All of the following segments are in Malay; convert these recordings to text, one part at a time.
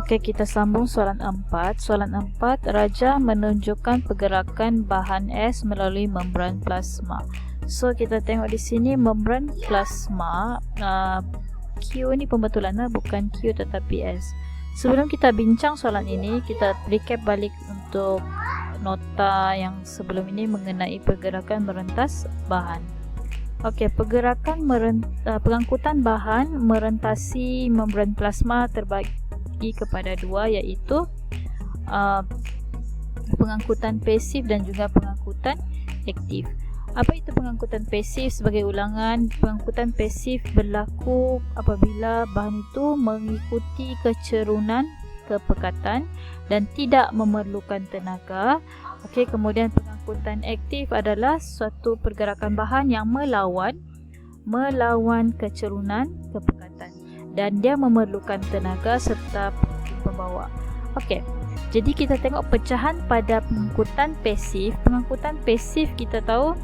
Okey, kita sambung soalan 4. Soalan 4, Raja menunjukkan pergerakan bahan es melalui membran plasma. So, kita tengok di sini membran plasma, Q ni pembetulan lah, bukan Q tetapi S. Sebelum kita bincang soalan ini, kita recap balik untuk nota yang sebelum ini mengenai pergerakan merentas bahan. Okey, pengangkutan bahan merentasi membran plasma terbagi kepada dua, iaitu pengangkutan pasif dan juga pengangkutan aktif. Apa itu pengangkutan pasif? Sebagai ulangan, pengangkutan pasif berlaku apabila bahan itu mengikuti kecerunan kepekatan dan tidak memerlukan tenaga. Okey, kemudian pengangkutan aktif adalah suatu pergerakan bahan yang melawan kecerunan kepekatan dan dia memerlukan tenaga serta pembawa. Okey, jadi kita tengok pecahan pada pengangkutan pasif. Pengangkutan pasif kita tahu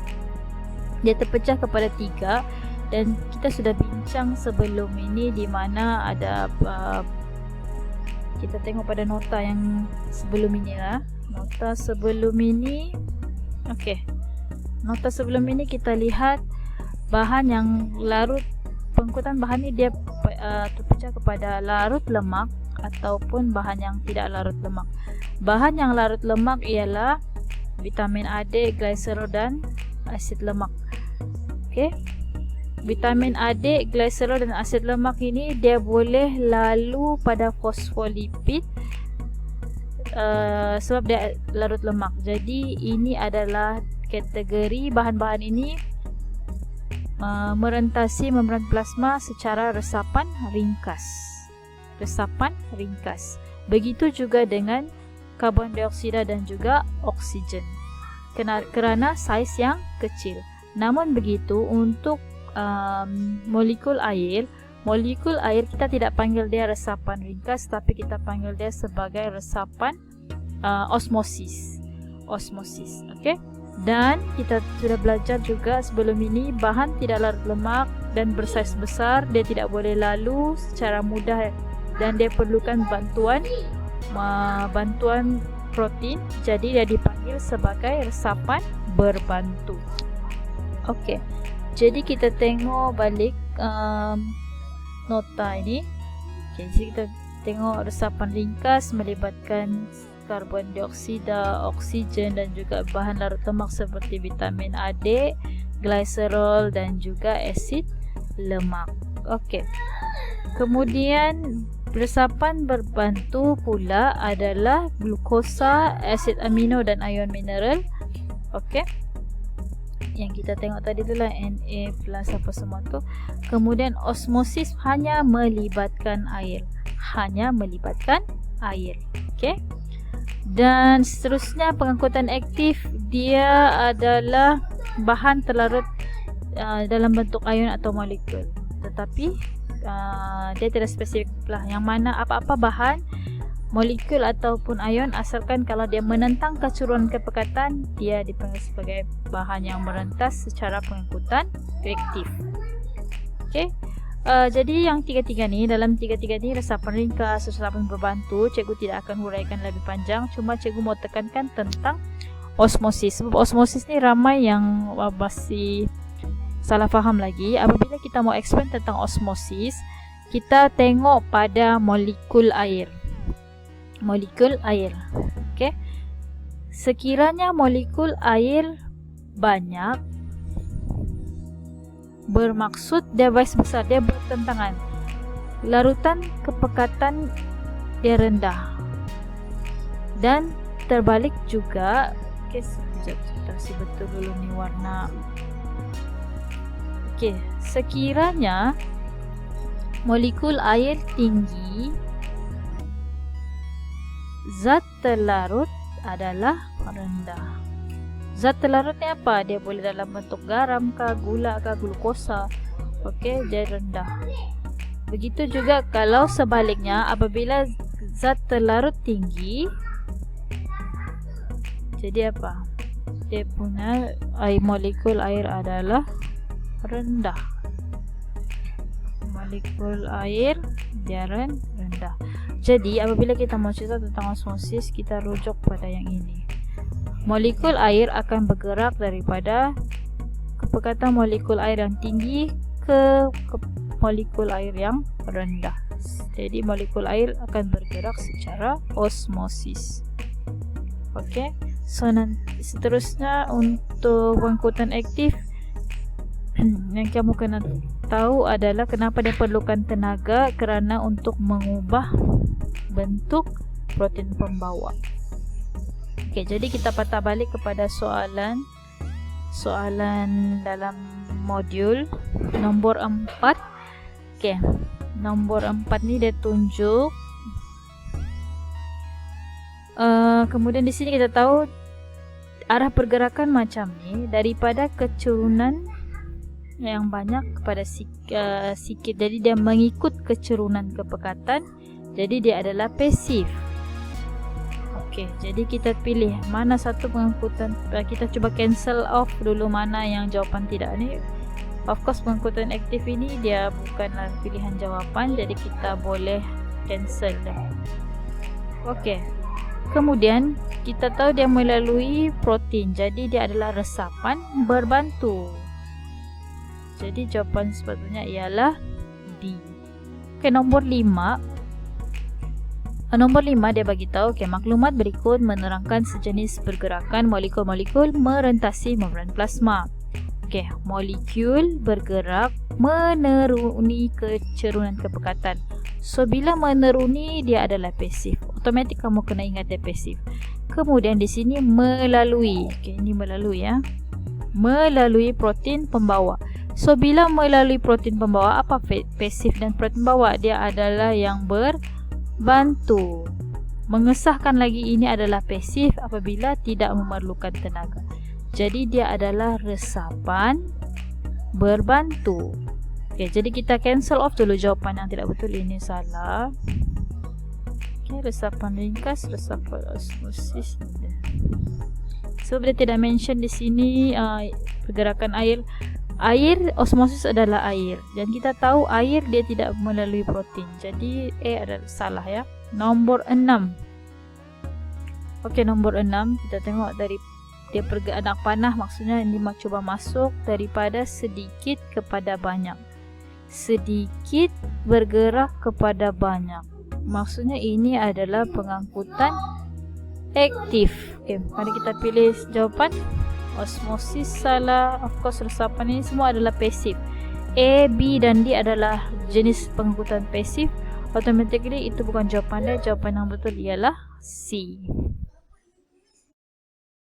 dia terpecah kepada 3 dan kita sudah bincang sebelum ini di mana ada kita tengok pada nota yang sebelum ini lah. Nota sebelum ini, okey, nota sebelum ini kita lihat bahan yang larut, pengangkutan bahan ni dia terpecah kepada larut lemak ataupun bahan yang tidak larut lemak. Bahan yang larut lemak ialah vitamin A, D, gliserol dan asid lemak. Okey, vitamin A, D, gliserol dan asid lemak ini dia boleh lalu pada fosfolipid sebab dia larut lemak. Jadi ini adalah kategori bahan-bahan ini merentasi membran plasma secara resapan ringkas. Begitu juga dengan karbon dioksida dan juga oksigen kerana saiz yang kecil. Namun begitu untuk molekul air kita tidak panggil dia resapan ringkas, tapi kita panggil dia sebagai resapan osmosis. Okey. Dan kita sudah belajar juga sebelum ini, bahan tidak larut lemak dan bersaiz besar, dia tidak boleh lalu secara mudah dan dia perlukan bantuan protein, jadi dia dipanggil sebagai resapan berbantu. Okey, jadi kita tengok balik nota ini. Okay, jadi kita tengok resapan ringkas melibatkan karbon dioksida, oksigen dan juga bahan larut lemak seperti vitamin A, D, gliserol dan juga asid lemak. Okey. Kemudian resapan berbantu pula adalah glukosa, asid amino dan ion mineral. Okey. Yang kita tengok tadi itulah Na plus apa semua tu. Kemudian osmosis hanya melibatkan air. Okey. Dan seterusnya pengangkutan aktif, dia adalah bahan terlarut dalam bentuk ion atau molekul, tetapi dia tidak spesifik lah yang mana apa-apa bahan, molekul ataupun ion, asalkan kalau dia menentang keceruan kepekatan, dia dipanggil sebagai bahan yang merentas secara pengangkutan aktif. Okey. Jadi yang dalam tiga-tiga ni resapan ringkas, resapan berbantu, cikgu tidak akan huraikan lebih panjang, cuma cikgu mau tekankan tentang osmosis. Sebab osmosis ni ramai yang masih salah faham lagi. Apabila kita mau explain tentang osmosis, kita tengok pada molekul air. Okey. Sekiranya molekul air banyak, bermaksud dia vice besar, dia bertentangan. Larutan kepekatan dia rendah. Dan terbalik juga. Okey, sekejap kita kasih betul dulu ni warna. Okey, sekiranya molekul air tinggi, zat terlarut adalah rendah. Zat terlarut ni apa? Dia boleh dalam bentuk garam kah, gula kah, glukosa. Okey, dia rendah. Begitu juga kalau sebaliknya, apabila zat terlarut tinggi, jadi apa? Dia punya molekul air adalah rendah. Molekul air dia rendah. Jadi apabila kita mau cerita tentang osmosis, kita rujuk pada yang ini. Molekul air akan bergerak daripada kepekatan molekul air yang tinggi ke molekul air yang rendah. Jadi molekul air akan bergerak secara osmosis. Okey. So seterusnya untuk pengangkutan aktif yang kamu kena tahu adalah kenapa dia perlukan tenaga, kerana untuk mengubah bentuk protein pembawa. Okey, jadi kita patah balik kepada soalan dalam modul nombor 4. Okey, nombor 4 ni dia tunjuk kemudian di sini kita tahu arah pergerakan macam ni daripada kecurunan yang banyak kepada sikit. Jadi dia mengikut kecurunan kepekatan. Jadi dia adalah pasif. Okey, jadi kita pilih mana satu pengangkutan. Kita cuba cancel off dulu mana yang jawapan tidak ni. Of course pengangkutan aktif ini dia bukanlah pilihan jawapan, jadi kita boleh cancel dah. Okey. Kemudian kita tahu dia melalui protein. Jadi dia adalah resapan berbantu. Jadi jawapan sepatutnya ialah D. Okey, nombor 5. Nombor 5 dia bagi tahu maklumat berikut menerangkan sejenis pergerakan molekul-molekul merentasi membran plasma. Okey, molekul bergerak meneruni kecurunan kepekatan. So bila meneruni dia adalah pasif. Otomatik kamu kena ingat dia pasif. Kemudian di sini melalui. Okey, ini melalui ya. Melalui protein pembawa. So bila melalui protein pembawa, apa pasif dan protein pembawa? Dia adalah yang berbantu. Mengesahkan lagi ini adalah pasif apabila tidak memerlukan tenaga. Jadi dia adalah resapan berbantu. Okey, jadi kita cancel off dulu jawapan yang tidak betul, ini salah. Okey, resapan ringkas, resapan osmosis. Sebab dia tidak mention di sini pergerakan air. Air, osmosis adalah air. Dan kita tahu air dia tidak melalui protein. Jadi adalah salah ya. Nombor 6. Okey, nombor 6 kita tengok dari dia anak panah, maksudnya ini cuba masuk daripada sedikit kepada banyak. Sedikit bergerak kepada banyak. Maksudnya ini adalah pengangkutan aktif. Okey, mari kita pilih jawapan. Osmosis salah. Of course resapan ini semua adalah pasif. A, B dan D adalah jenis pengangkutan pasif. Automatically itu bukan jawapan dia. Jawapan yang betul ialah C.